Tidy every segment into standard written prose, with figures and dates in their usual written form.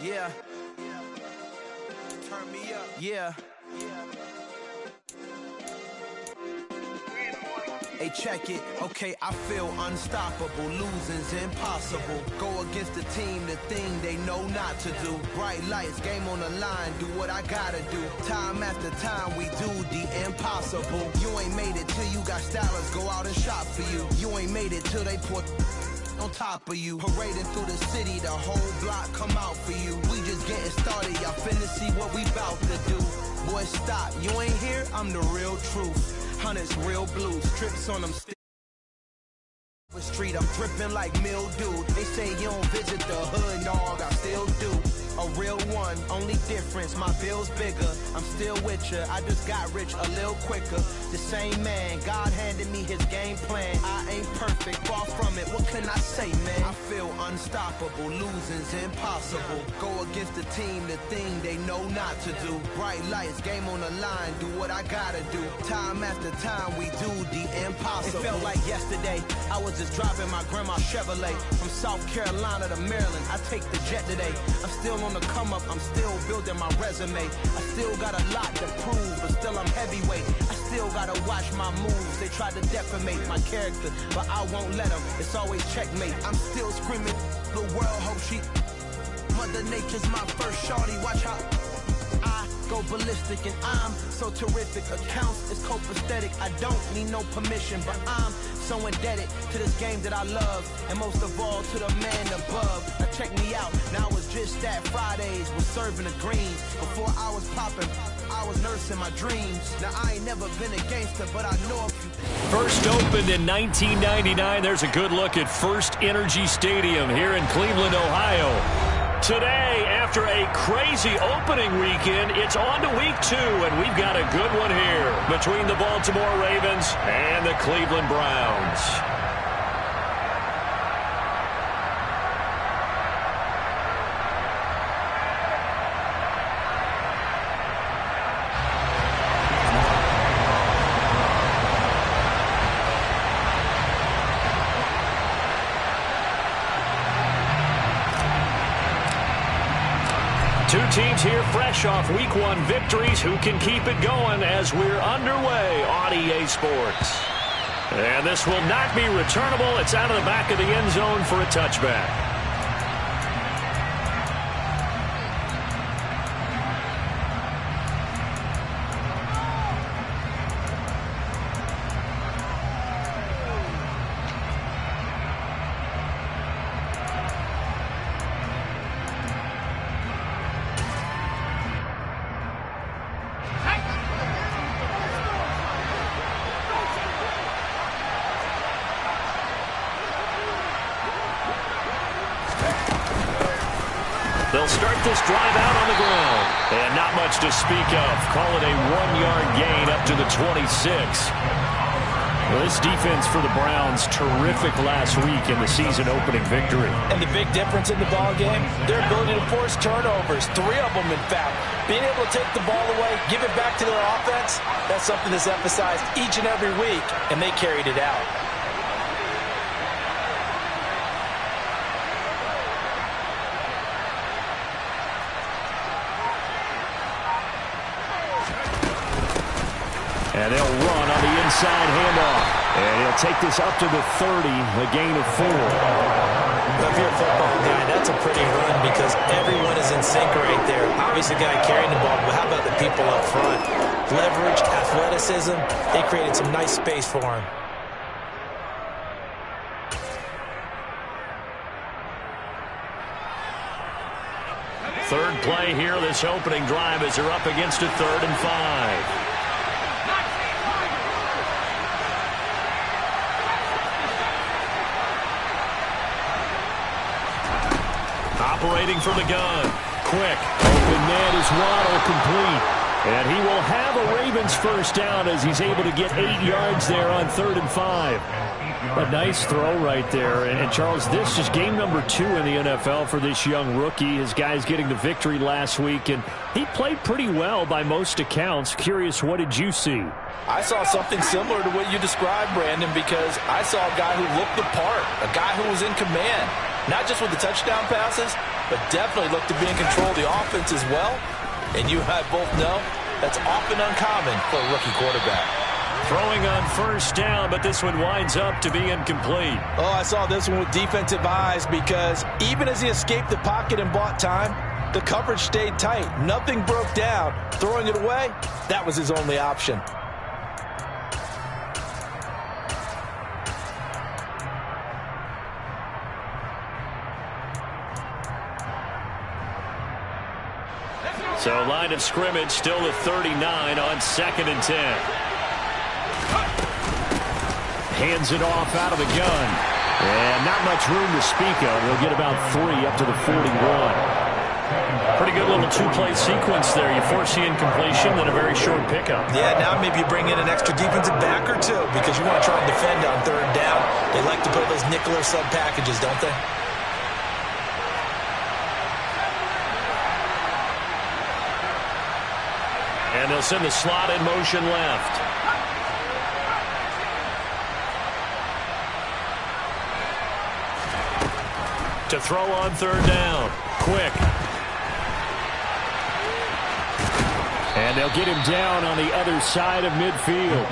Yeah. Turn me up. Yeah. Hey, check it. Okay, I feel unstoppable. Losing's impossible. Go against the team, the thing they know not to do. Bright lights, game on the line. Do what I gotta do. Time after time, we do the impossible. You ain't made it till you got stylers go out and shop for you. You ain't made it till they put on top of you. Parading through the city, the whole block come out for you. We just getting started, y'all finna see what we bout to do. Boy, stop, you ain't here, I'm the real truth. Hunters, real blues, strips on them street, I'm dripping like mildew. They say you don't visit the hood, dog, I still do. A real one, only difference, my bill's bigger. I'm still with ya, I just got rich a little quicker. The same man, God handed me his game plan. I ain't perfect, far from it, what can I say, man? I feel unstoppable, losing's impossible. Go against the team, the thing they know not to do. Bright lights, game on the line, do what I gotta do. Time after time, we do the impossible. It felt like yesterday, I was just driving my grandma's Chevrolet. From South Carolina to Maryland, I take the jet today. I'm still on the come up, I'm still building my resume. I still got a lot to prove, but still I'm heavyweight. I still gotta watch my moves. They try to defamate my character, but I won't let them. It's always checkmate. I'm still screaming, the world hope she. Mother Nature's my first shorty, watch how I go ballistic, and I'm so terrific. Accounts is copacetic. I don't need no permission, but I'm so indebted to this game that I love, and most of all to the man above. Now check me out, now it's just that Fridays was serving the greens. Before I was popping, I was nursing my dreams. Now I ain't never been a gangster, but I know a few. First opened in 1999. There's a good look at First Energy Stadium here in Cleveland, Ohio. Today, after a crazy opening weekend, it's on to week 2, and we've got a good one here between the Baltimore Ravens and the Cleveland Browns. Two teams here fresh off Week 1 victories. Who can keep it going as we're underway on EA Sports? And this will not be returnable. It's out of the back of the end zone for a touchback. They'll start this drive out on the ground. And not much to speak of. Call it a 1-yard gain up to the 26. Well, this defense for the Browns, terrific last week in the season-opening victory. And the big difference in the ball game, their ability to force turnovers, 3 of them in fact. Being able to take the ball away, give it back to their offense, that's something that's emphasized each and every week, and they carried it out. And they'll run on the inside handoff. And he'll take this up to the 30, a gain of 4. If you're a football guy, that's a pretty run because everyone is in sync right there. Obviously, the guy carrying the ball, but how about the people up front? Leverage, athleticism, they created some nice space for him. Third play here, this opening drive as they're up against a 3rd and 5. Operating from the gun. Quick. Open man is Waddle complete. And he will have a Ravens first down as he's able to get 8 yards there on 3rd and 5. A nice throw right there. And Charles, this is game number 2 in the NFL for this young rookie. His guys getting the victory last week, and he played pretty well by most accounts. Curious, what did you see? I saw something similar to what you described, Brandon, because I saw a guy who looked the part, a guy who was in command. not just with the touchdown passes, but definitely looked to be in control of the offense as well. And you and I both know that's often uncommon for a rookie quarterback. Throwing on first down, but this one winds up to be incomplete. Oh, I saw this one with defensive eyes because even as he escaped the pocket and bought time, the coverage stayed tight. Nothing broke down. Throwing it away, that was his only option. So line of scrimmage still at 39 on 2nd and 10. Hands it off out of the gun. And not much room to speak of. They'll get about 3 up to the 41. Pretty good little two-play sequence there. You force the incompletion, then a very short pickup. Yeah, now maybe you bring in an extra defensive back or two because you want to try and defend on 3rd down. They like to play those nickel or sub packages, don't they? And they'll send the slot in motion left. To throw on 3rd down. Quick. And they'll get him down on the other side of midfield.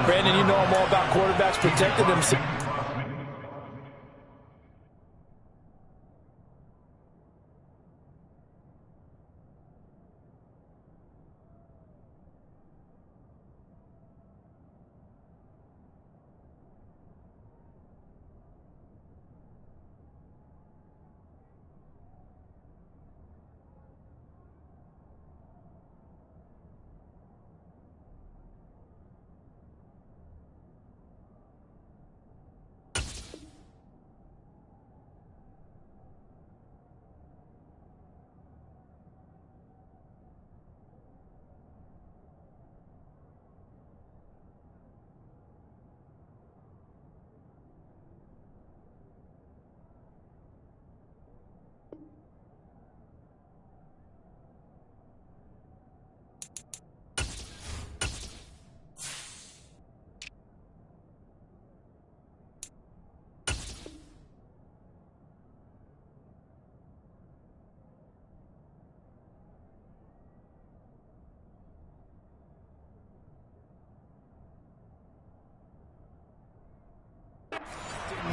Brandon, you know I'm all about quarterbacks protecting themselves.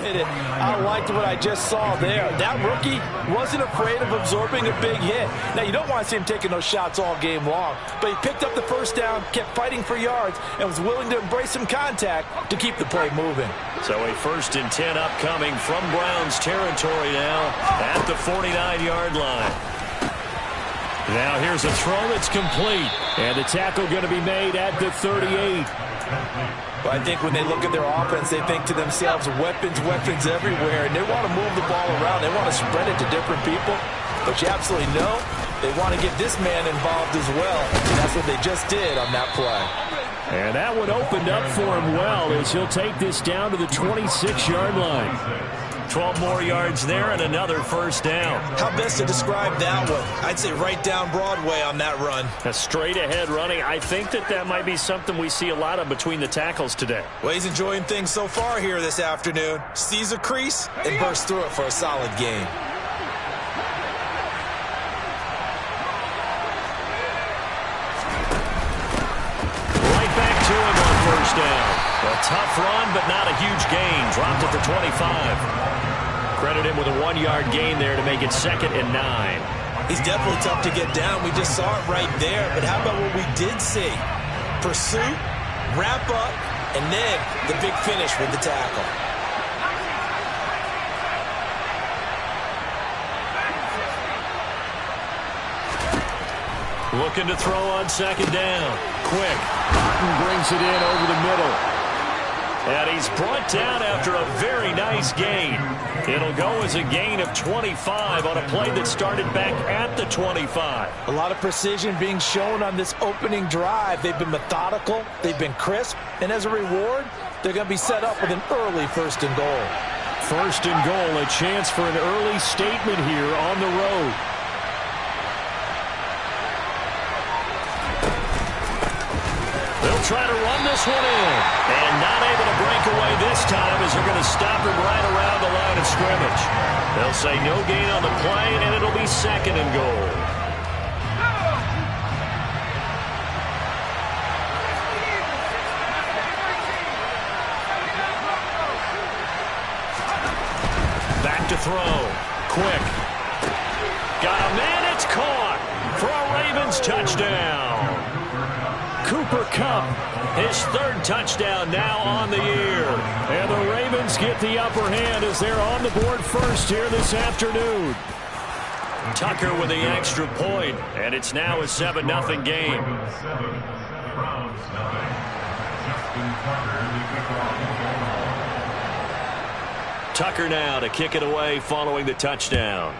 I liked what I just saw there. That rookie wasn't afraid of absorbing a big hit. Now, you don't want to see him taking those shots all game long, but he picked up the first down, kept fighting for yards, and was willing to embrace some contact to keep the play moving. So a 1st and 10 upcoming from Browns territory now at the 49-yard line. Now here's a throw that's complete, and the tackle going to be made at the 38. But I think when they look at their offense, they think to themselves, weapons, weapons everywhere, and they want to move the ball around. They want to spread it to different people. But you absolutely know they want to get this man involved as well, and that's what they just did on that play. And that one opened up for him well as he'll take this down to the 26-yard line. 12 more yards there and another 1st down. How best to describe that one? I'd say right down Broadway on that run. A straight-ahead running. I think that might be something we see a lot of between the tackles today. Well, he's enjoying things so far here this afternoon. Sees a crease and bursts through it for a solid gain. Right back to him on 1st down. A tough run, but not a huge gain. Dropped at the 25. Credit him with a 1-yard gain there to make it 2nd and 9. He's definitely tough to get down. We just saw it right there. But how about what we did see? Pursuit, wrap up, and then the big finish with the tackle. Looking to throw on 2nd down. Quick. Martin brings it in over the middle. And he's brought down after a very nice gain. It'll go as a gain of 25 on a play that started back at the 25. A lot of precision being shown on this opening drive. They've been methodical. They've been crisp. And as a reward, they're going to be set up with an early 1st and goal. 1st and goal, a chance for an early statement here on the road. They'll try to run this one in. And not able to break away this time as they're going to stop him right around the line of scrimmage. They'll say no gain on the play, and it'll be 2nd and goal. Back to throw. Quick. Got a man. It's caught for a Ravens touchdown. Cooper Kupp, his 3rd touchdown now on the year. And the Ravens get the upper hand as they're on the board first here this afternoon. Tucker with the extra point, and it's now a 7-0 game. Tucker now to kick it away following the touchdown.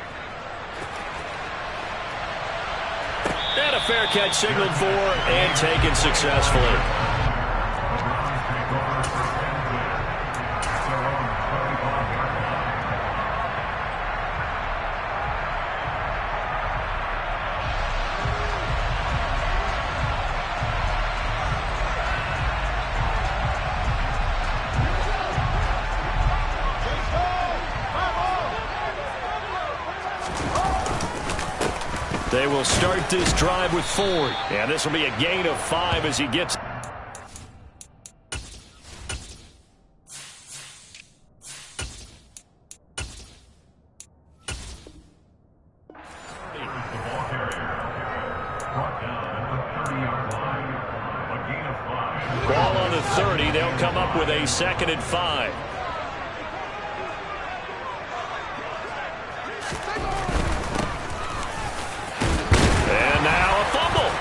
And a fair catch signaled for and taken successfully. They will start this drive with Ford. And this will be a gain of 5 as he gets. Ball on the 30. They'll come up with a 2nd and 5.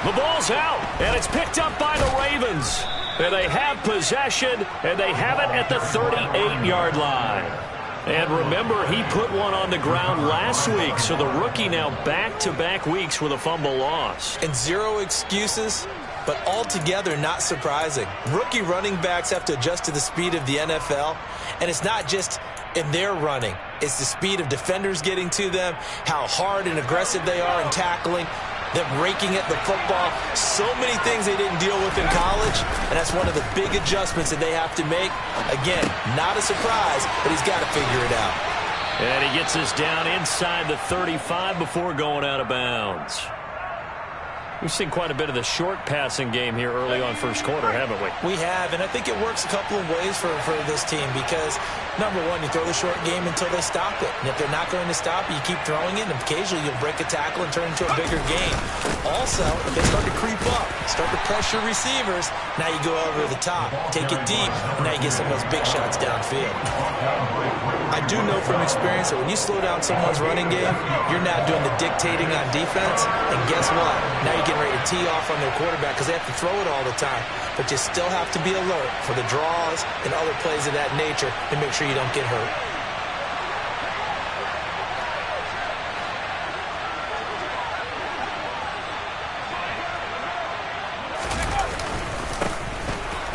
The ball's out, and it's picked up by the Ravens. And they have possession, and they have it at the 38-yard line. And remember, he put one on the ground last week, so the rookie now back-to-back weeks with a fumble loss. And 0 excuses, but altogether not surprising. Rookie running backs have to adjust to the speed of the NFL, and it's not just in their running. It's the speed of defenders getting to them, how hard and aggressive they are in tackling, them raking at the football. So many things they didn't deal with in college, and that's one of the big adjustments that they have to make. Again, not a surprise, but he's got to figure it out. And he gets this down inside the 35 before going out of bounds. We've seen quite a bit of the short passing game here early on first quarter, haven't we? We have, and I think it works a couple of ways for this team because, number one, you throw the short game until they stop it. And if they're not going to stop it, you keep throwing it, and occasionally you'll break a tackle and turn it into a bigger game. Also, if they start to creep up, start to pressure receivers, now you go over the top, take it deep, and now you get some of those big shots downfield. I do know from experience that when you slow down someone's running game, you're now doing the dictating on defense, and guess what? Now you're getting ready to tee off on their quarterback because they have to throw it all the time. But you still have to be alert for the draws and other plays of that nature to make sure you don't get hurt.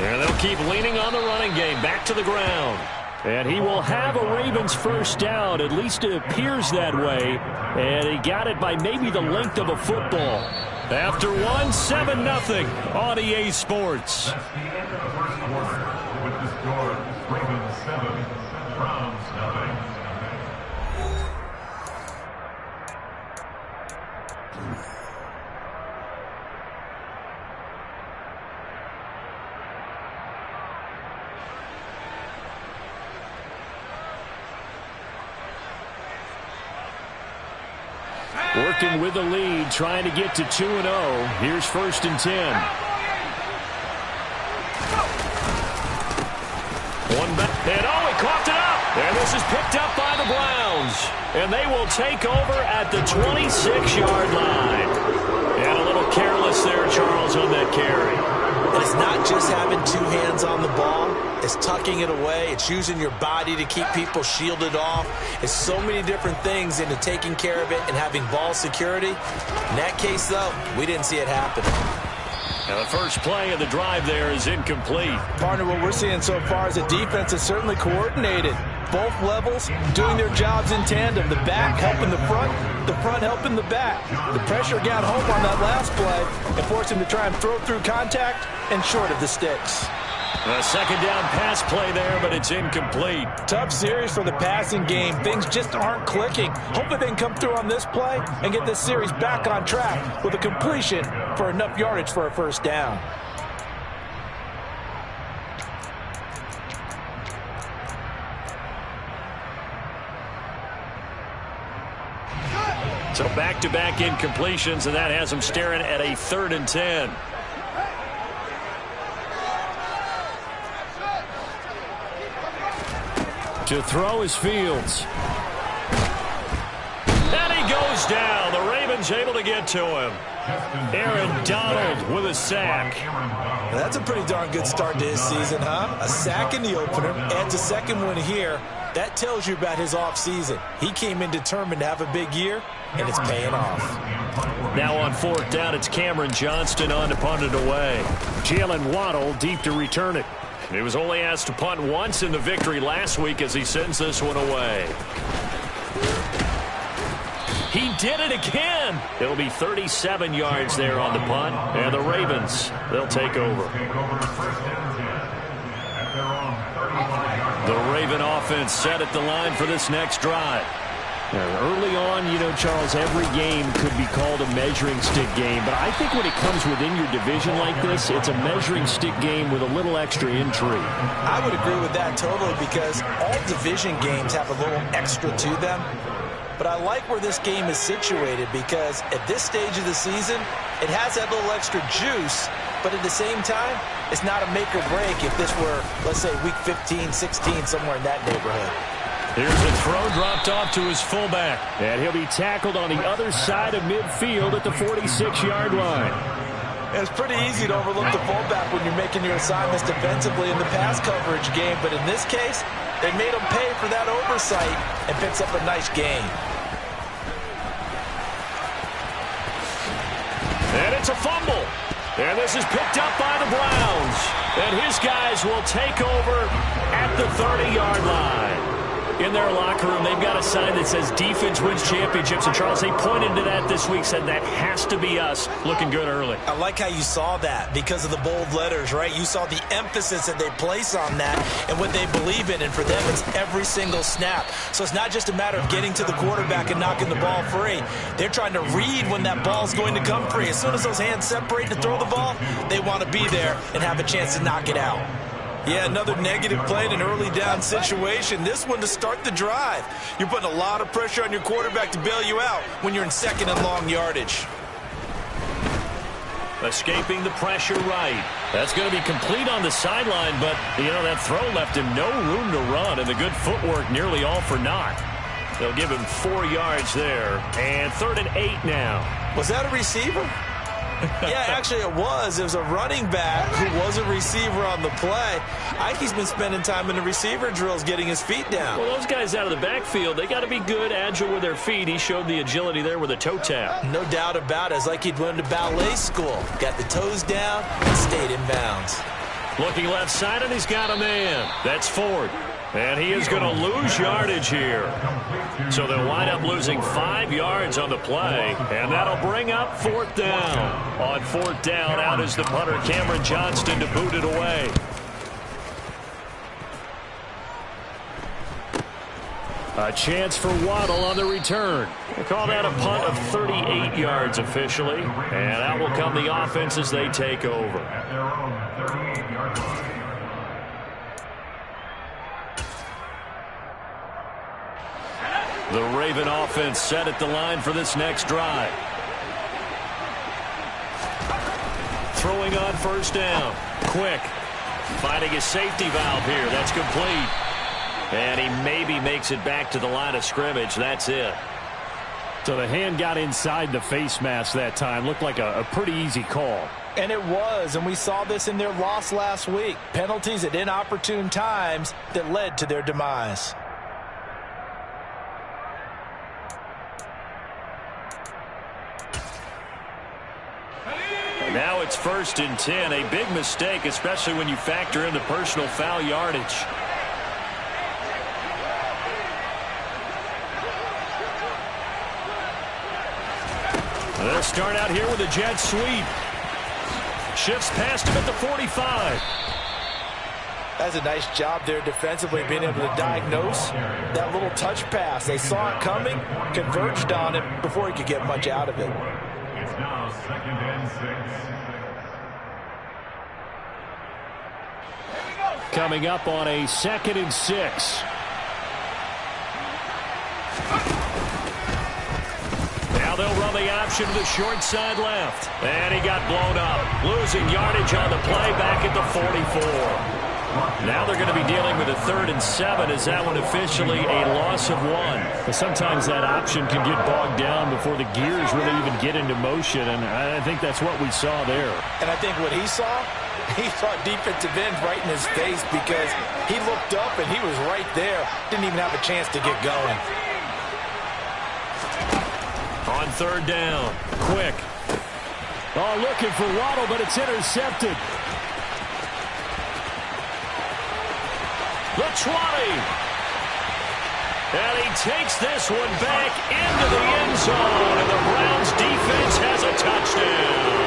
And they'll keep leaning on the running game. Back to the ground. And he will have a Ravens first down. At least it appears that way. And he got it by maybe the length of a football. After 7-0 on EA Sports. That's the end of the first quarter with the score Ravens 7, Browns 0. Working with the lead, trying to get to 2-0. Here's 1st and 10. One back. And he coughed it up. And this is picked up by the Browns. And they will take over at the 26-yard line. And a little careless there, Charles, on that carry. And it's not just having 2 hands on the ball. It's tucking it away. It's using your body to keep people shielded off. It's so many different things into taking care of it and having ball security. In that case, though, we didn't see it happen. Now the first play of the drive there is incomplete. Partner, what we're seeing so far is a defense that's certainly coordinated. Both levels doing their jobs in tandem. The back helping the front helping the back. The pressure got home on that last play and forced him to try and throw through contact and short of the sticks. A second down pass play there, but it's incomplete. Tough series for the passing game. Things just aren't clicking. Hopefully they can come through on this play and get this series back on track with a completion for enough yardage for a first down. So back-to-back incompletions, and that has them staring at a 3rd and 10. To throw is Fields. And he goes down. The Ravens able to get to him. Aaron Donald with a sack. That's a pretty darn good start to his season, huh? A sack in the opener, adds a second one here. That tells you about his offseason. He came in determined to have a big year, and it's paying off. Now on 4th down, it's Cameron Johnston on to punt it away. Jalen Waddle deep to return it. He was only asked to punt once in the victory last week as he sends this one away. He did it again. It'll be 37 yards there on the punt. And the Ravens, they'll take over. The Raven offense set at the line for this next drive. Early on, you know, Charles, every game could be called a measuring stick game. But I think when it comes within your division like this, it's a measuring stick game with a little extra intrigue. I would agree with that totally because all division games have a little extra to them. But I like where this game is situated because at this stage of the season, it has that little extra juice. But at the same time, it's not a make or break if this were, let's say, week 15, 16, somewhere in that neighborhood. Here's a throw dropped off to his fullback. And he'll be tackled on the other side of midfield at the 46-yard line. It's pretty easy to overlook the fullback when you're making your assignments defensively in the pass coverage game. But in this case, they made him pay for that oversight and picks up a nice gain. And it's a fumble. And this is picked up by the Browns. And his guys will take over at the 30-yard line. In their locker room, they've got a sign that says defense wins championships. And, Charles, they pointed to that this week, said that has to be us, looking good early. I like how you saw that because of the bold letters, right? You saw the emphasis that they place on that and what they believe in. And for them, it's every single snap. So it's not just a matter of getting to the quarterback and knocking the ball free. They're trying to read when that ball's going to come free. As soon as those hands separate to throw the ball, they want to be there and have a chance to knock it out. Yeah, another negative play in an early down situation. This one to start the drive. You're putting a lot of pressure on your quarterback to bail you out when you're in 2nd and long yardage. Escaping the pressure right. That's going to be complete on the sideline, but, you know, that throw left him no room to run, and the good footwork nearly all for naught. They'll give him 4 yards there, and 3rd and 8 now. Was that a receiver? Yeah, actually it was. It was a running back who was a receiver on the play. Ike's been spending time in the receiver drills getting his feet down. Well, those guys out of the backfield, they got to be good, agile with their feet. He showed the agility there with a toe tap. No doubt about it. It's like he'd went to ballet school. Got the toes down and stayed in bounds. Looking left side, and he's got a man. That's Ford. And he is going to lose yardage here. So they'll wind up losing 5 yards on the play. And that'll bring up 4th down. On 4th down, out is the punter, Cameron Johnston, to boot it away. A chance for Waddle on the return. We'll call that a punt of 38 yards officially. And out will come the offense as they take over. At their own 38-yard line. The Raven offense set at the line for this next drive. Throwing on 1st down. Quick. Finding a safety valve here. That's complete. And he maybe makes it back to the line of scrimmage. That's it. So the hand got inside the face mask that time. Looked like a pretty easy call. And it was, and we saw this in their loss last week. Penalties at inopportune times that led to their demise. Now it's 1st and 10. A big mistake, especially when you factor in the personal foul yardage. They'll start out here with a jet sweep. Shifts past him at the 45. That's a nice job there defensively, being able to diagnose that little touch pass. They saw it coming, converged on it before he could get much out of it. It's now 2nd and 6. Coming up on a 2nd and 6. Now they'll run the option to the short side left. And he got blown up. Losing yardage on the play back at the 44. Now they're going to be dealing with a 3rd and 7. Is that one officially a loss of 1? But sometimes that option can get bogged down before the gears really even get into motion, and I think that's what we saw there. And I think what he saw defensive end right in his face, because he looked up and he was right there. Didn't even have a chance to get going. On 3rd down, Quick. Oh, looking for Waddle, but it's intercepted. The 20. And he takes this one back into the end zone, and the Browns defense has a touchdown.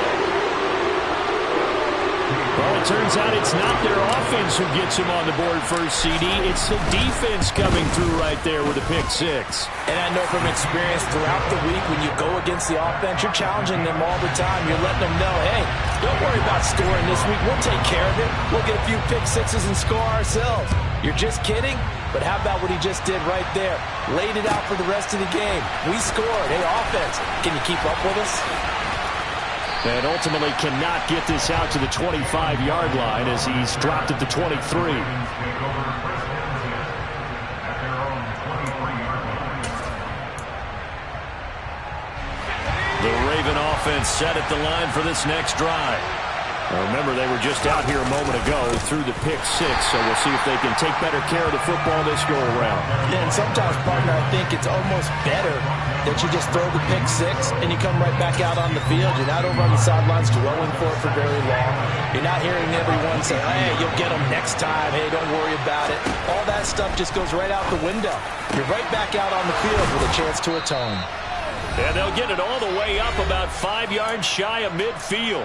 Well, it turns out it's not their offense who gets him on the board first, CD. It's the defense coming through right there with a pick 6. And I know from experience throughout the week, when you go against the offense, you're challenging them all the time. You're letting them know, hey, don't worry about scoring this week. We'll take care of it. We'll get a few pick 6s and score ourselves. You're just kidding? But how about what he just did right there? Laid it out for the rest of the game. We scored. Hey, offense, can you keep up with us? And ultimately cannot get this out to the 25-yard line as he's dropped at the 23. The Raven offense set at the line for this next drive. Now remember, they were just out here a moment ago through the pick 6, so we'll see if they can take better care of the football this go-around. And sometimes, partner, I think it's almost better that you just throw the pick 6 and you come right back out on the field. You're not over on the sidelines dwelling for it for very long. You're not hearing everyone say, hey, you'll get them next time. Hey, don't worry about it. All that stuff just goes right out the window. You're right back out on the field with a chance to atone. And they'll get it all the way up about 5 yards shy of midfield.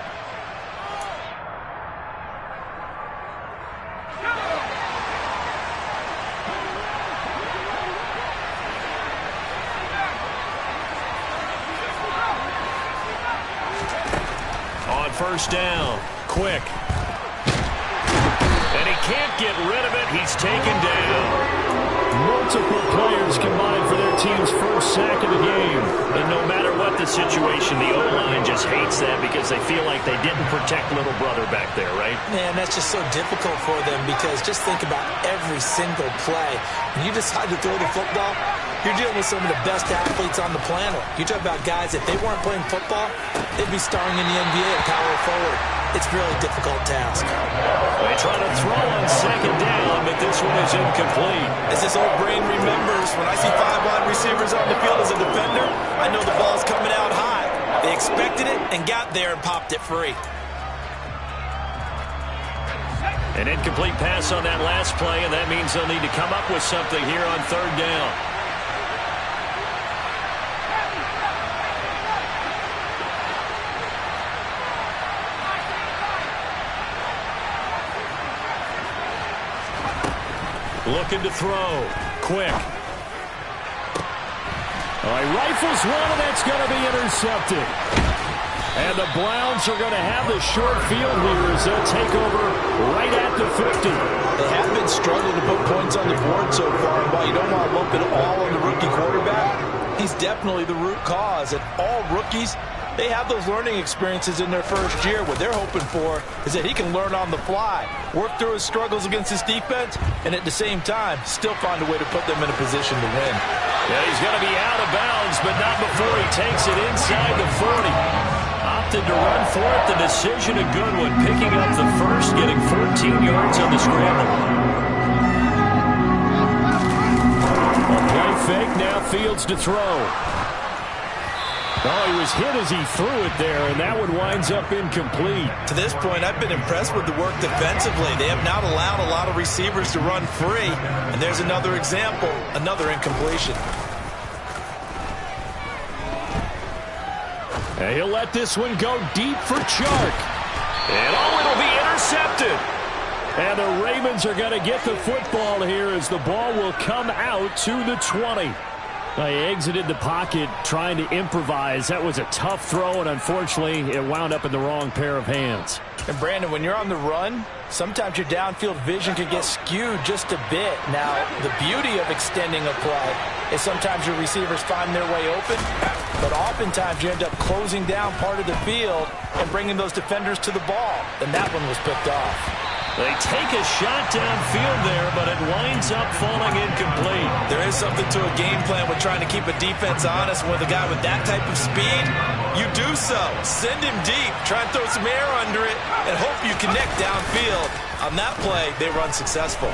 First down, Quick. And he can't get rid of it. He's taken down. Multiple players combined for their team's first sack of the game. And no matter what the situation, the O-line just hates that because they feel like they didn't protect little brother back there, right? Man, that's just so difficult for them because just think about every single play. When you decide to throw the football, you're dealing with some of the best athletes on the planet. You talk about guys, if they weren't playing football, they'd be starring in the NBA at power forward. It's a really difficult task. They try to throw on 2nd down, but this one is incomplete. As this old brain remembers, when I see 5 wide receivers on the field as a defender, I know the ball's coming out high. They expected it and got there and popped it free. An incomplete pass on that last play, and that means they'll need to come up with something here on 3rd down. Looking to throw. Quick. He rifles one, and that's going to be intercepted. And the Browns are going to have the short field here as they'll take over right at the 50. They have been struggling to put points on the board so far, and while you don't want to lump it all on the rookie quarterback, he's definitely the root cause. And all rookies, they have those learning experiences in their first year. What they're hoping for is that he can learn on the fly, work through his struggles against his defense, and at the same time, still find a way to put them in a position to win. Yeah, he's going to be out of bounds, but not before he takes it inside the 40. Opted to run for it. The decision, a good one. Picking up the first, getting 14 yards on the scramble. A play fake, now Fields to throw. Oh, he was hit as he threw it there, and that one winds up incomplete. To this point, I've been impressed with the work defensively. They have not allowed a lot of receivers to run free, and there's another example, another incompletion. And he'll let this one go deep for Chark. And it'll be intercepted. And the Ravens are going to get the football here as the ball will come out to the 20. They exited the pocket trying to improvise. That was a tough throw, and unfortunately, it wound up in the wrong pair of hands. And, Brandon, when you're on the run, sometimes your downfield vision can get skewed just a bit. Now, the beauty of extending a play is sometimes your receivers find their way open, but oftentimes you end up closing down part of the field and bringing those defenders to the ball, and that one was picked off. They take a shot downfield there, but it winds up falling incomplete. There is something to a game plan with trying to keep a defense honest. With a guy with that type of speed, you do so. Send him deep, try and throw some air under it, and hope you connect downfield. On that play, they run successful.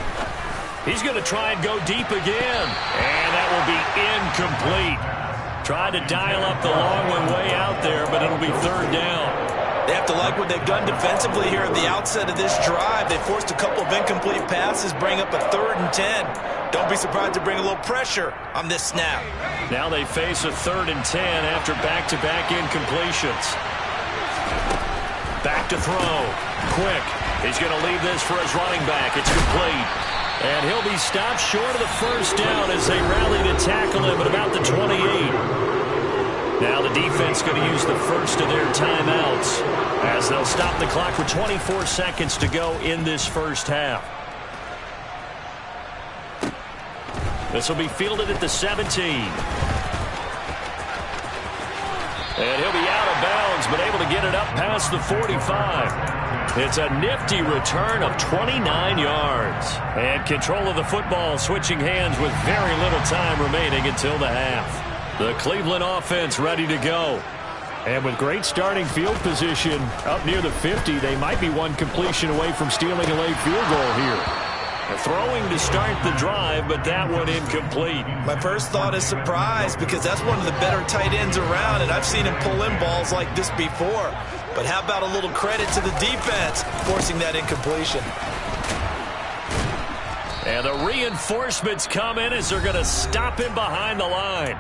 He's going to try and go deep again, and that will be incomplete. Tried to dial up the long one way out there, but it'll be third down. They have to like what they've done defensively here at the outset of this drive. They forced a couple of incomplete passes, bring up a 3rd and 10. Don't be surprised to bring a little pressure on this snap. Now they face a 3rd and 10 after back-to-back incompletions. Back to throw. Quick. He's going to leave this for his running back. It's complete. And he'll be stopped short of the first down as they rally to tackle him at about the 28. Now the defense going to use the first of their timeouts as they'll stop the clock with 24 seconds to go in this first half. This will be fielded at the 17. And he'll be out of bounds, but able to get it up past the 45. It's a nifty return of 29 yards. And control of the football switching hands with very little time remaining until the half. The Cleveland offense ready to go. And with great starting field position up near the 50, they might be one completion away from stealing a late field goal here. They're throwing to start the drive, but that one incomplete. My first thought is surprise because that's one of the better tight ends around, and I've seen him pull in balls like this before. But how about a little credit to the defense forcing that incompletion? And the reinforcements come in as they're going to stop him behind the line.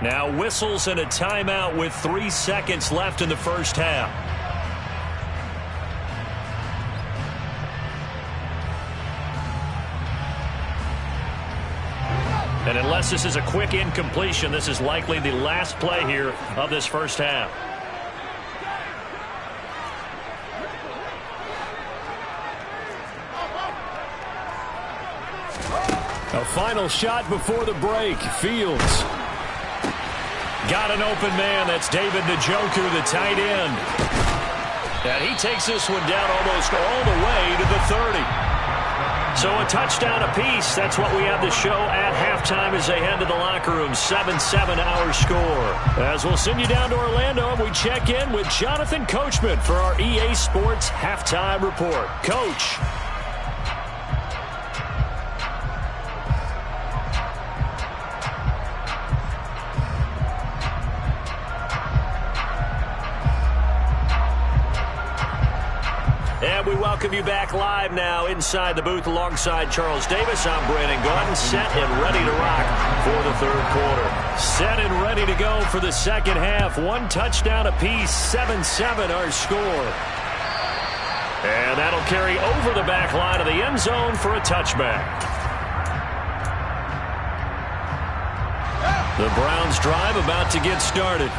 Now whistles and a timeout with 3 seconds left in the first half. And unless this is a quick incompletion, this is likely the last play here of this first half. A final shot before the break. Fields got an open man. That's David Njoku, the tight end. And he takes this one down almost all the way to the 30. So a touchdown apiece. That's what we have to show at halftime as they head to the locker room. 7-7 our score. As we'll send you down to Orlando, and we check in with Jonathan Coachman for our EA Sports Halftime Report. Coach. And we welcome you back live now inside the booth alongside Charles Davis. I'm Brandon Gaudin, set and ready to rock for the third quarter. Set and ready to go for the second half. One touchdown apiece, 7-7 our score. And that'll carry over the back line of the end zone for a touchback. The Browns drive about to get started.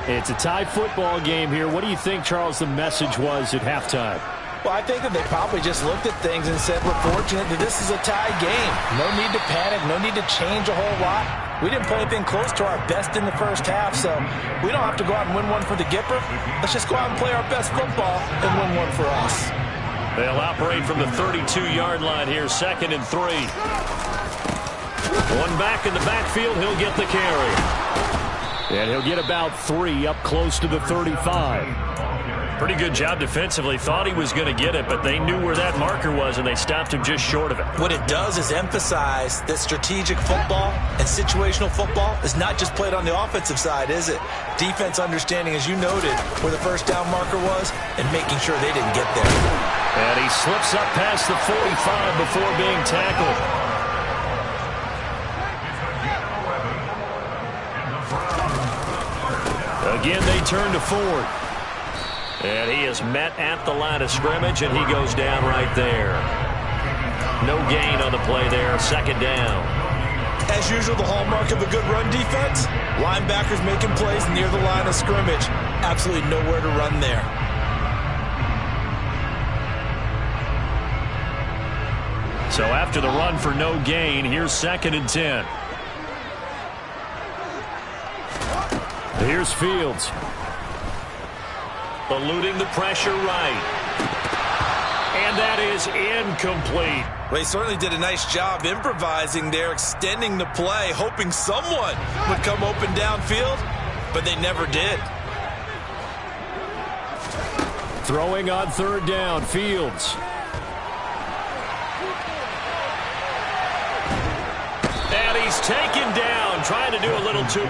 It's a tie football game here. What do you think, Charles, the message was at halftime? Well, I think that they probably just looked at things and said, we're fortunate that this is a tie game. No need to panic, no need to change a whole lot. We didn't play anything close to our best in the first half, so we don't have to go out and win one for the Gipper. Let's just go out and play our best football and win one for us. They'll operate from the 32-yard line here, 2nd and 3. One back in the backfield, he'll get the carry. And he'll get about 3 up close to the 35. Pretty good job defensively. Thought he was going to get it, but they knew where that marker was, and they stopped him just short of it. What it does is emphasize that strategic football and situational football is not just played on the offensive side, is it? Defense understanding, as you noted, where the first down marker was and making sure they didn't get there. And he slips up past the 45 before being tackled. Again, they turn to Ford. And he is met at the line of scrimmage, and he goes down right there. No gain on the play there, second down. As usual, the hallmark of a good run defense, linebackers making plays near the line of scrimmage. Absolutely nowhere to run there. So after the run for no gain, here's 2nd and 10. Here's Fields. Eluding the pressure right. And that is incomplete. Well, he certainly did a nice job improvising there, extending the play, hoping someone would come open downfield, but they never did. Throwing on 3rd down, Fields. And he's taken down, trying to do a little too...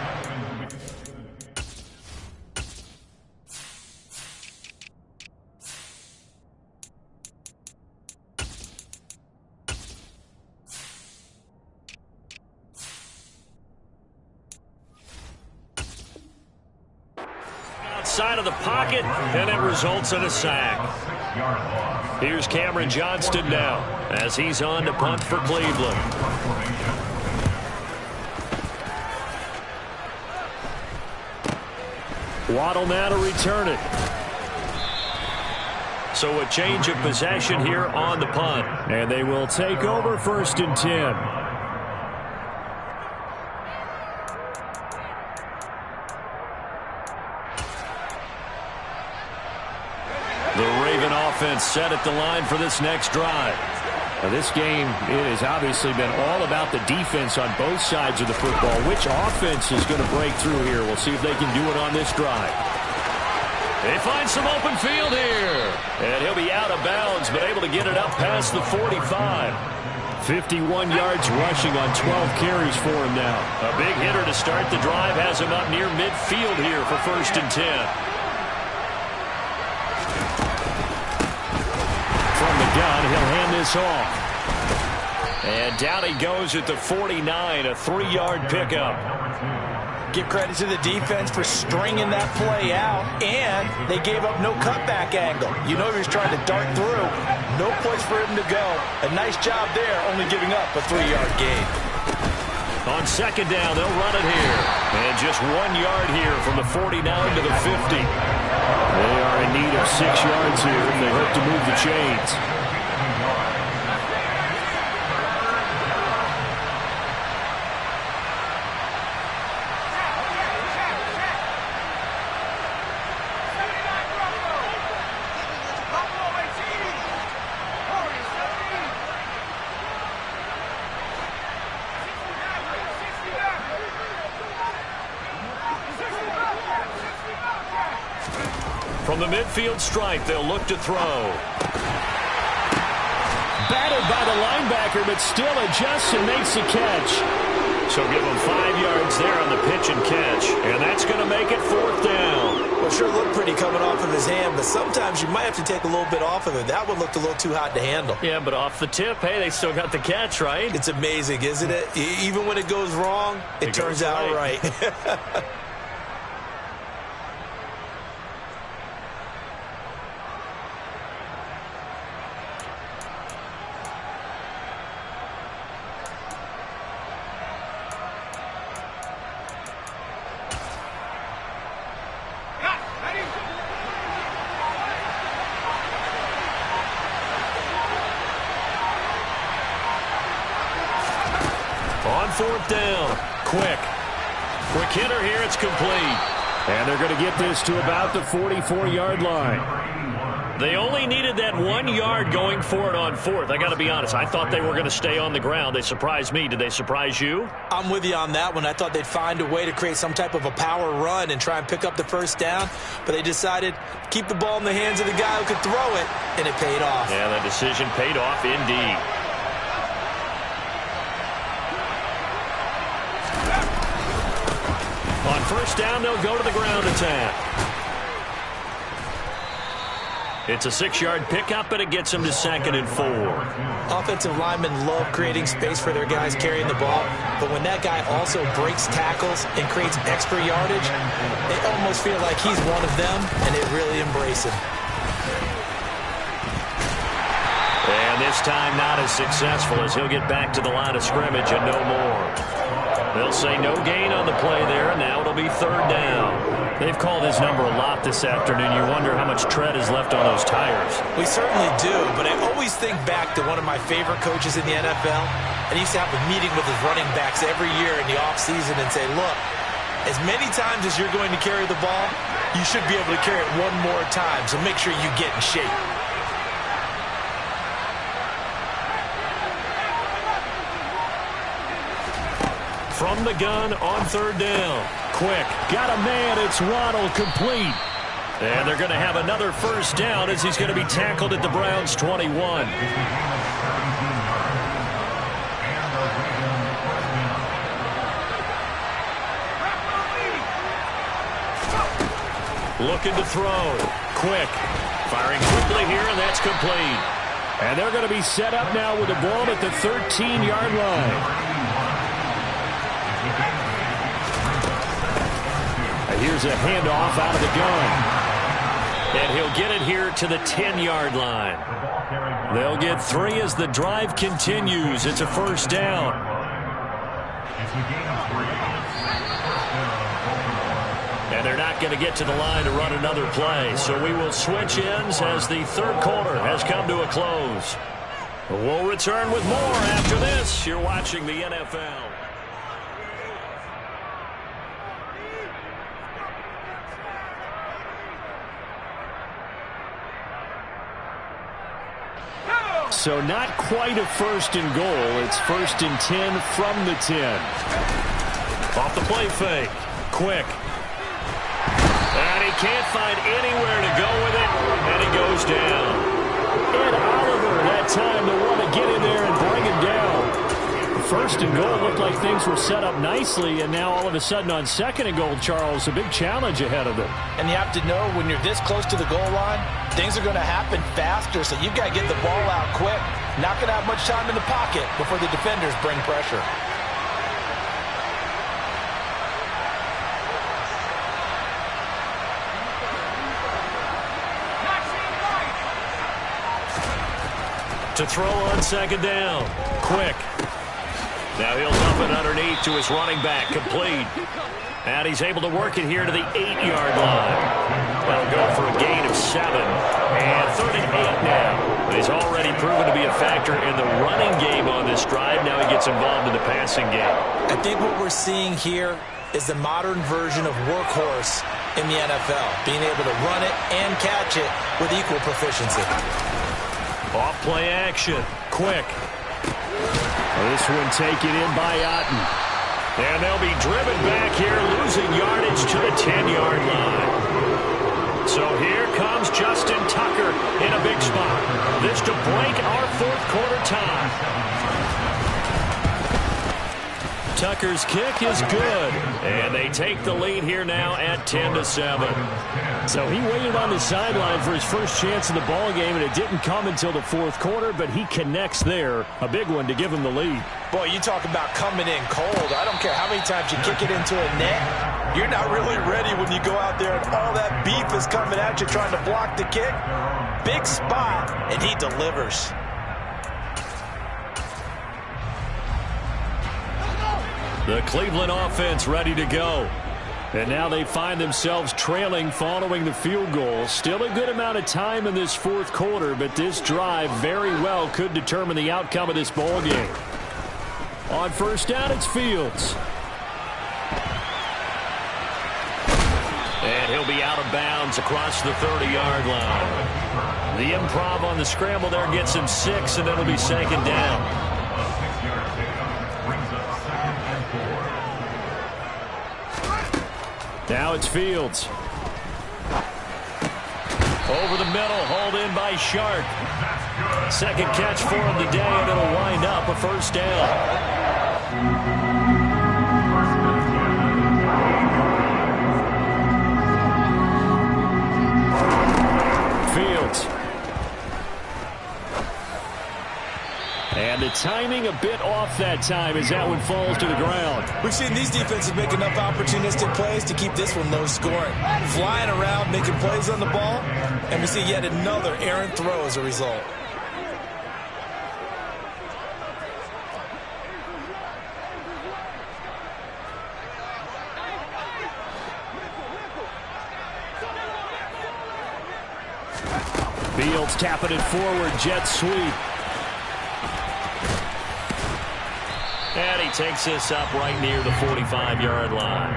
Outside of the pocket, and it results in a sack. Here's Cameron Johnston now, as he's on to punt for Cleveland. Waddle now to return it. So a change of possession here on the punt. And they will take over 1st and 10. The Raven offense set at the line for this next drive. Now this game, it has obviously been all about the defense on both sides of the football. Which offense is going to break through here? We'll see if they can do it on this drive. They find some open field here. And he'll be out of bounds, but able to get it up past the 45. 51 yards rushing on 12 carries for him now. A big hitter to start the drive has him up near midfield here for 1st and 10. From the gun, he'll hand this off. And down he goes at the 49, a 3-yard pickup. Give credit to the defense for stringing that play out, and they gave up no cutback angle. You know he was trying to dart through. No place for him to go. A nice job there, only giving up a 3-yard gain. On 2nd down, they'll run it here. And just 1 yard here from the 49 to the 50. They are in need of 6 yards here if they hope to move the chains. From the midfield stripe, they'll look to throw. Batted by the linebacker, but still adjusts and makes the catch. So give him 5 yards there on the pitch and catch. And that's going to make it 4th down. Well, sure looked pretty coming off of his hand, but sometimes you might have to take a little bit off of it. That one looked a little too hot to handle. Yeah, but off the tip, hey, they still got the catch, right? It's amazing, isn't it? Even when it goes wrong, it turns out right. On 4th down, quick hitter here, it's complete. And they're going to get this to about the 44-yard line. They only needed that 1 yard going for it on 4th. I got to be honest, I thought they were going to stay on the ground. They surprised me. Did they surprise you? I'm with you on that one. I thought they'd find a way to create some type of a power run and try and pick up the 1st down, but they decided to keep the ball in the hands of the guy who could throw it, and it paid off. Yeah, that decision paid off indeed. On 1st down, they'll go to the ground attack. It's a 6-yard pickup, but it gets them to 2nd and 4. Offensive linemen love creating space for their guys carrying the ball, but when that guy also breaks tackles and creates extra yardage, they almost feel like he's one of them, and they really embrace him. And this this time not as successful as he'll get back to the line of scrimmage and no more. They'll say no gain on the play there, and now it'll be third down. They've called his number a lot this afternoon. You wonder how much tread is left on those tires. We certainly do, but I always think back to one of my favorite coaches in the NFL. And he used to have a meeting with his running backs every year in the offseason and say, look, as many times as you're going to carry the ball, you should be able to carry it one more time, so make sure you get in shape. From the gun on third down. Quick. Got a man. It's Waddle, complete. And they're going to have another first down as he's going to be tackled at the Browns' 21. Looking to throw. Quick. Firing quickly here, and that's complete. And they're going to be set up now with the ball at the 13-yard line. Here's a handoff out of the gun. And he'll get it here to the 10-yard line. They'll get 3 as the drive continues. It's a first down. And they're not going to get to the line to run another play. So we will switch ends as the third quarter has come to a close. We'll return with more after this. You're watching the NFL. So not quite a first and goal. It's first and 10 from the 10. Off the play fake. Quick. And he can't find anywhere to go with it. And he goes down. Ed Oliver that time to want to get in there and bring him down. First and goal looked like things were set up nicely, and now all of a sudden on second and goal, Charles, a big challenge ahead of them. And you have to know when you're this close to the goal line, things are going to happen faster, so you've got to get the ball out quick. Not going to have much time in the pocket before the defenders bring pressure. To throw on second down. Quick. Now he'll dump it underneath to his running back. Complete. And he's able to work it here to the 8-yard line. That'll go for a gain of 7. And 3rd and 8 now. But he's already proven to be a factor in the running game on this drive. Now he gets involved in the passing game. I think what we're seeing here is the modern version of workhorse in the NFL. Being able to run it and catch it with equal proficiency. Off play action. Quick. This one taken in by Otten. And they'll be driven back here, losing yardage to the 10-yard line. So here comes Justin Tucker in a big spot. This to break our fourth quarter tie. Tucker's kick is good. And they take the lead here now at 10-7. So he waited on the sideline for his first chance in the ball game, and it didn't come until the fourth quarter, but he connects there. A big one to give him the lead. Boy, you talk about coming in cold. I don't care how many times you kick it into a net. You're not really ready when you go out there and all that beef is coming at you trying to block the kick. Big spot, and he delivers. The Cleveland offense ready to go. And now they find themselves trailing following the field goal. Still a good amount of time in this fourth quarter, but this drive very well could determine the outcome of this ball game. On first down, it's Fields. And he'll be out of bounds across the 30-yard line. The improv on the scramble there gets him 6, and it'll be second down. Now it's Fields. Over the middle, hauled in by Shark. Second catch for him today, and it'll wind up a first down. Fields. And the timing a bit off that time as that one falls to the ground. We've seen these defenses make enough opportunistic plays to keep this one low scoring. Flying around, making plays on the ball, and we see yet another errant throw as a result. Fields tapping it forward, jet sweep. And he takes this up right near the 45-yard line.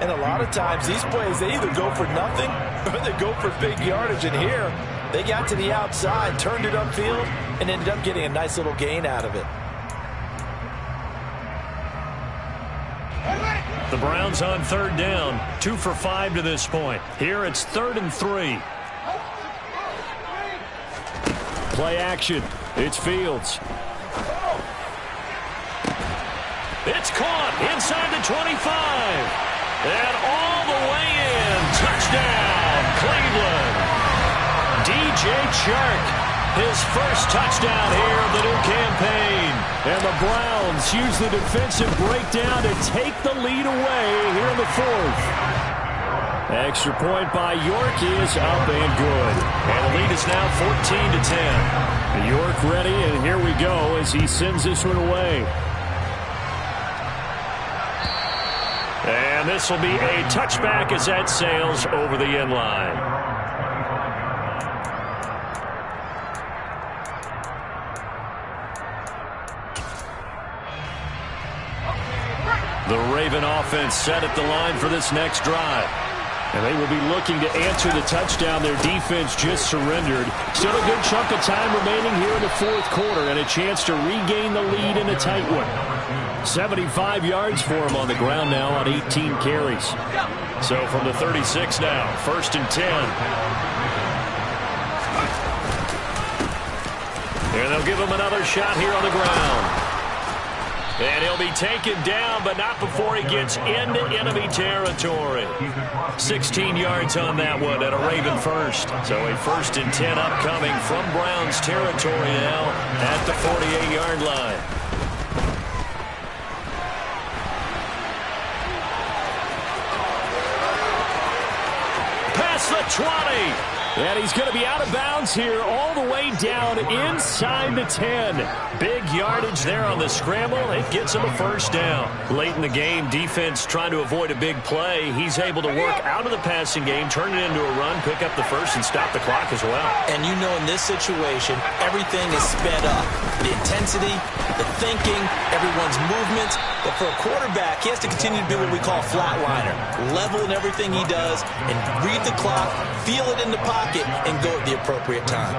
And a lot of times these plays, they either go for nothing or they go for big yardage. And here, they got to the outside, turned it upfield, and ended up getting a nice little gain out of it. The Browns on third down, 2 for 5 to this point. Here it's 3rd and 3. Play action. It's Fields. It's caught inside the 25. And all the way in. Touchdown, Cleveland. DJ Chark, his first touchdown here of the new campaign. And the Browns use the defensive breakdown to take the lead away here in the 4th. Extra point by York is up and good. And the lead is now 14-10. York ready, and here we go as he sends this one away. And this will be a touchback as that sails over the end line. The Raven offense set at the line for this next drive. And they will be looking to answer the touchdown their defense just surrendered. Still a good chunk of time remaining here in the 4th quarter and a chance to regain the lead in a tight one. 75 yards for him on the ground now on 18 carries. So from the 36 now, 1st and 10. And they'll give him another shot here on the ground. And he'll be taken down, but not before he gets into enemy territory. 16 yards on that one and a Raven first. So a 1st and 10 upcoming from Browns territory now at the 48-yard line. Past the 20. And he's going to be out of bounds here all the way down inside the 10. Big yardage there on the scramble. It gets him a first down. Late in the game, defense trying to avoid a big play. He's able to work out of the passing game, turn it into a run, pick up the first, and stop the clock as well. And you know in this situation, everything is sped up. The intensity, the thinking, everyone's movements. But for a quarterback, he has to continue to be what we call a flatliner. Level in everything he does and read the clock, feel it in the pocket, and go at the appropriate time.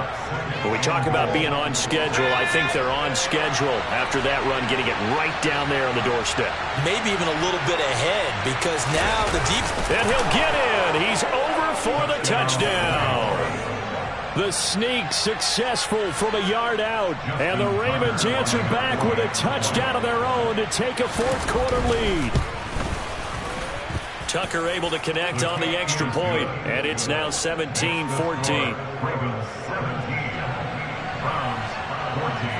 When we talk about being on schedule, I think they're on schedule after that run, getting it right down there on the doorstep. Maybe even a little bit ahead because now the deep... And he'll get in. He's over for the touchdown. The sneak successful from a yard out. And the Ravens answer back with a touchdown of their own to take a 4th quarter lead. Tucker able to connect on the extra point, and it's now 17-14. Ravens 17, Browns 14.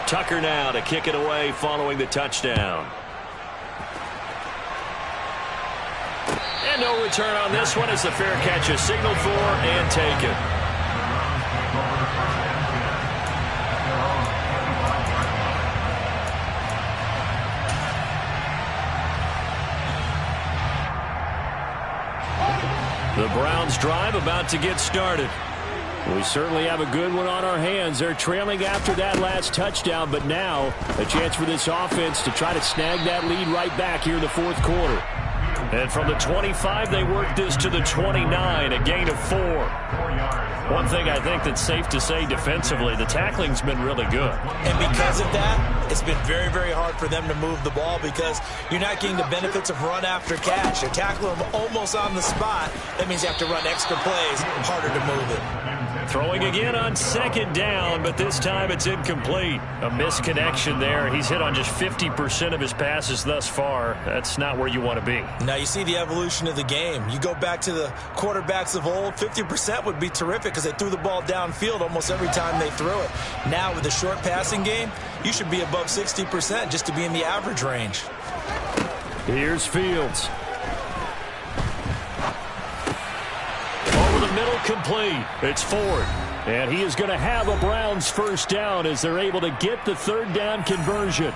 Tucker now to kick it away following the touchdown. And no return on this one as the fair catch is signaled for and taken. The Browns drive about to get started. We certainly have a good one on our hands. They're trailing after that last touchdown, but now a chance for this offense to try to snag that lead right back here in the 4th quarter. And from the 25, they work this to the 29, a gain of 4. One thing I think that's safe to say defensively, the tackling's been really good. And because of that, it's been very, very hard for them to move the ball because you're not getting the benefits of run after catch. You're tackling them almost on the spot. That means you have to run extra plays, harder to move it. Throwing again on 2nd down, but this time it's incomplete. A misconnection there. He's hit on just 50% of his passes thus far. That's not where you want to be. Now you see the evolution of the game. You go back to the quarterbacks of old, 50% would be terrific because they threw the ball downfield almost every time they threw it. Now with the short passing game, you should be above 60% just to be in the average range. Here's Fields. Middle complete. It's Ford. And he is going to have a Browns first down as they're able to get the 3rd down conversion.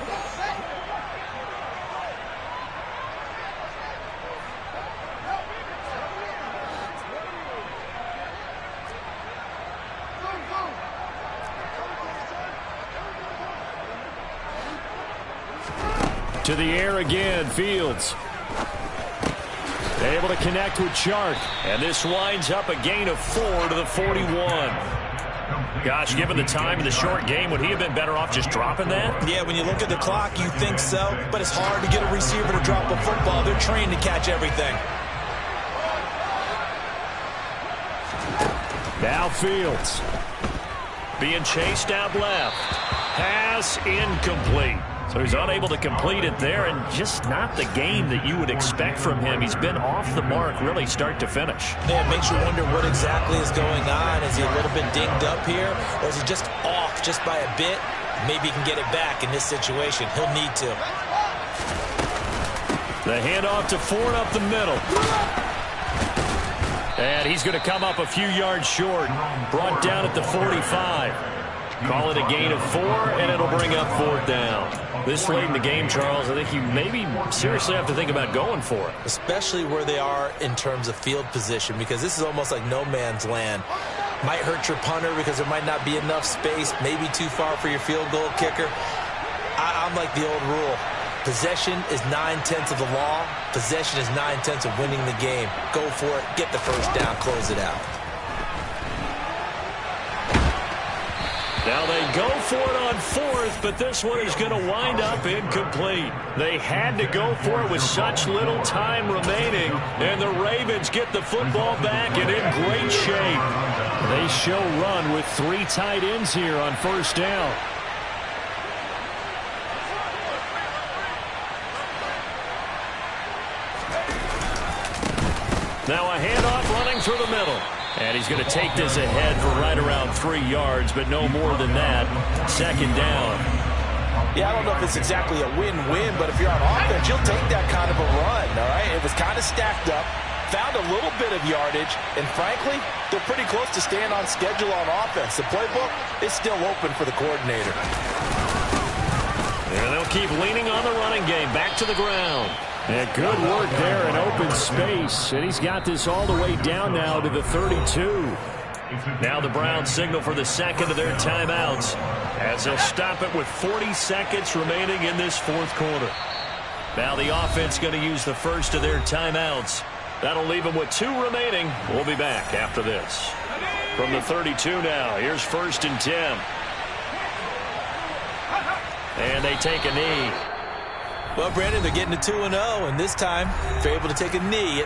To the air again, Fields. Able to connect with Chark. And this winds up a gain of 4 to the 41. Gosh, given the time in the short game, would he have been better off just dropping that? Yeah, when you look at the clock, you think so. But it's hard to get a receiver to drop a football. They're trained to catch everything. Now Fields. Being chased out left. Pass incomplete. So he's unable to complete it there, and just not the game that you would expect from him. He's been off the mark really start to finish. Yeah, it makes you wonder what exactly is going on. Is he a little bit dinged up here, or is he just off just by a bit? Maybe he can get it back in this situation. He'll need to. The handoff to Ford up the middle. And he's going to come up a few yards short. Brought down at the 45. Call it a gain of 4, and it'll bring up 4th down. This late in the game, Charles, I think you maybe seriously have to think about going for it. Especially where they are in terms of field position, because this is almost like no man's land. Might hurt your punter because there might not be enough space, maybe too far for your field goal kicker. I'm like the old rule. Possession is 9/10 of the law. Possession is 9/10 of winning the game. Go for it. Get the first down. Close it out. Now they go for it on 4th, but this one is going to wind up incomplete. They had to go for it with such little time remaining, and the Ravens get the football back and in great shape. They show run with 3 tight ends here on first down. Now a handoff running through the middle. And he's going to take this ahead for right around 3 yards, but no more than that. 2nd down. Yeah, I don't know if it's exactly a win-win, but if you're on offense, you'll take that kind of a run, all right? It was kind of stacked up, found a little bit of yardage, and frankly, they're pretty close to staying on schedule on offense. The playbook is still open for the coordinator. And they'll keep leaning on the running game. Back to the ground. And good work there in open space. And he's got this all the way down now to the 32. Now the Browns signal for the second of their timeouts as they'll stop it with 40 seconds remaining in this 4th quarter. Now the offense going to use the first of their timeouts. That'll leave them with 2 remaining. We'll be back after this. From the 32 now, here's 1st and 10. And they take a knee. Well, Brandon, they're getting to 2-0, and this time they're able to take a knee at the